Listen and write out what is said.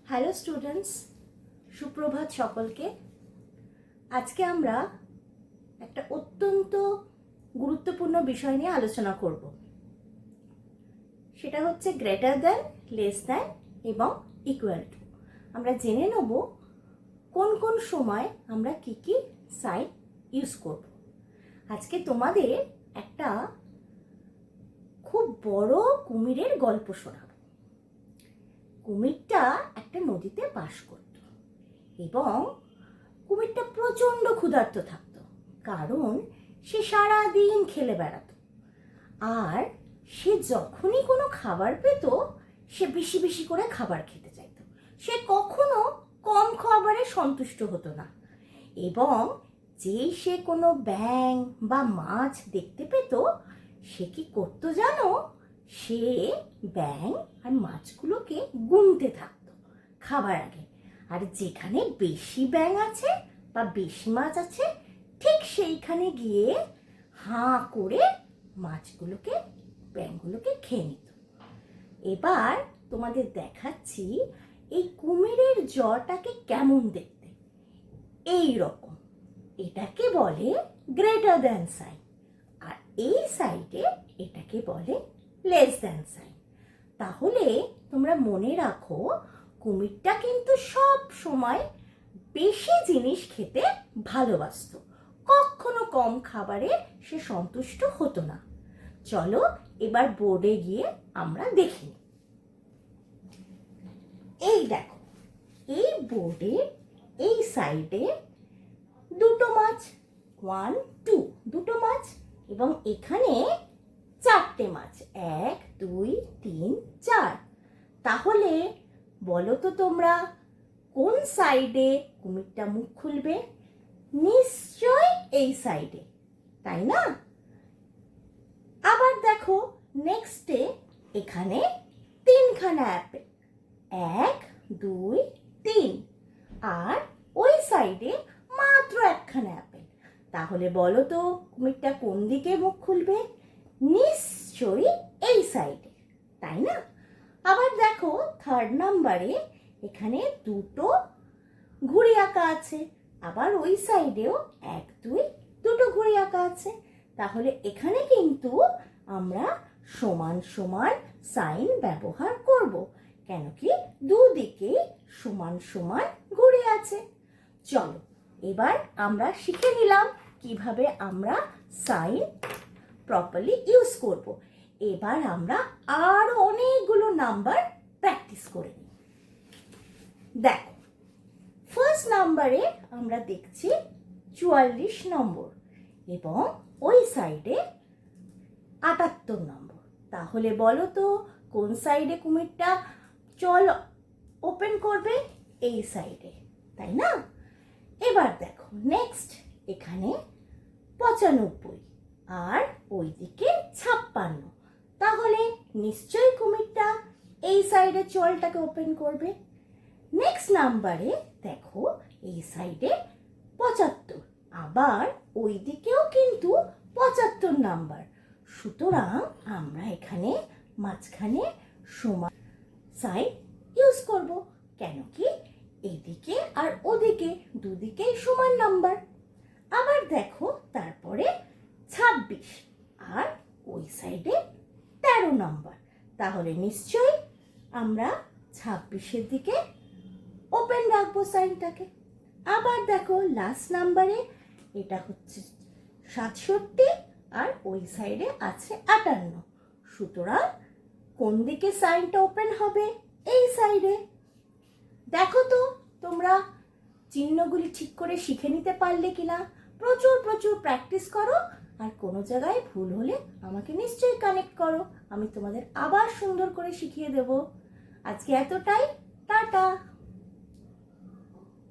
Hello students, সুপ্রভাত সকলকে। আজকে আমরা একটা অত্যন্ত গুরুত্বপূর্ণ বিষয় নিয়ে আলোচনা করব। সেটা হচ্ছে গ্রেটার দ্যান, লেস দ্যান এবং ইকুয়াল টু। আমরা জেনে নেব কোন কোন সময় আমরা কি কি সাইন ইউজ করব। আজকে তোমাদের একটা খুব বড় কুমিরের গল্প শোনাব। কুমিরটা একটা নদীতে বাস করত এবং কুমিরটা প্রচণ্ড ক্ষুধার্ত থাকতো, কারণ সে সারাদিন খেলে বেড়াতো। আর সে যখনই কোনো খাবার পেত সে বেশি বেশি করে খাবার খেতে চাইতো। সে কখনো কম খাবারে সন্তুষ্ট হতো না। এবং যেই সে কোনো ব্যাঙ বা মাছ দেখতে পেত, সে কি করতো জানো? সে ব্যাঙ আর মাছগুলোকে গুনতে থাকতো খাবার আগে। আর যেখানে বেশি ব্যাঙ আছে বা বেশি মাছ আছে, ঠিক সেইখানে গিয়ে হাঁ করে মাছগুলোকে ব্যাঙগুলোকে খেয়ে নিত। এবার তোমাদের দেখাচ্ছি এই কুমিরের জটাকে কেমন দেখতে। এই রকম। এটাকে বলে গ্রেটার দ্যান সাইন, আর এই সাইডে এটাকে বলে লেস দ্যান সাইন। তাহলে তোমরা মনে রাখো, কুমিরটা কিন্তু সব সময় বেশি জিনিস খেতে ভালোবাসতো, কখনো কম খাবারে সে সন্তুষ্ট হতো না। চলো এবার বোর্ডে গিয়ে আমরা দেখি। এই দেখো, এই বোর্ডে এই সাইডে দুটো মাছ, 1 2 দুটো মাছ, এবং এখানে 4টে মাছ, 1 2 3 4। তাহলে বলো তো তোমরা, কোন সাইডে কুমিরটা মুখ খুলবে? নিশ্চয় এই সাইডে, তাই না? আবার দেখো, নেক্সটে এখানে 3খানা অ্যাপেল, 1 2 3, আর ওই সাইডে মাত্র 1খানা অ্যাপেল। তাহলে বলো তো কুমিরটা কোন দিকে মুখ খুলবে? নিশ্চয়ই এই সাইডে, তাই না? আবার দেখো, 3rd নাম্বারে এখানে দুটো ঘুড়ি আঁকা আছে, আবার ওই সাইডেও 1 2 দুটো ঘুড়ি আঁকা আছে। তাহলে এখানে কিন্তু আমরা সমান সমান সাইন ব্যবহার করব, কেন কি দুদিকে সমান সমান ঘুড়ি আছে। চলো এবার আমরা শিখে নিলাম কিভাবে আমরা সাইন প্রপারলি ইউজ করব। এবার আমরা আরো অনেকগুলো নাম্বার প্র্যাকটিস করে নিই। দেখো, ফার্স্ট নাম্বারে আমরা দেখছি 44 নম্বর এবং ওই সাইডে 78 নম্বর। তাহলে বলো তো কোন সাইডে কুমিরটা চল ওপেন করবে? এই সাইডে, তাই না? এবার দেখো, নেক্সট এখানে 95 আর ওইদিকে 56। তাহলে নিশ্চয়ই কুমিরটা এই সাইডে চলটাকে ওপেন করবে। নেক্সট নাম্বারে দেখো, এই সাইডে 75, আবার ওই দিকেও কিন্তু 75 নাম্বার। সুতরাং আমরা এখানে মাঝখানে সমান সাইন ইউজ করব, কেন কি এদিকে আর ওদিকে দুদিকেই সমান নাম্বার। আবার দেখো, তারপরে 26 আর ওই সাইডে 13 নাম্বার। তাহলে নিশ্চয়ই আমরা 26-এর দিকে ওপেন রাখবো সাইনটাকে। আবার দেখো, লাস্ট নাম্বারে এটা হচ্ছে 67 আর ওই সাইডে আছে 58। সুতরাং কোন দিকে সাইনটা ওপেন হবে? এই সাইডে। দেখো তো তোমরা চিহ্নগুলি ঠিক করে শিখে নিতে পারলে কিনা। প্রচুর প্রচুর প্র্যাকটিস করো, আর কোনো জায়গায় ভুল হলে আমাকে নিশ্চয়ই কানেক্ট করো, আমি তোমাদের আবার সুন্দর করে শিখিয়ে দেব। আজকে এতটাই, টাটা।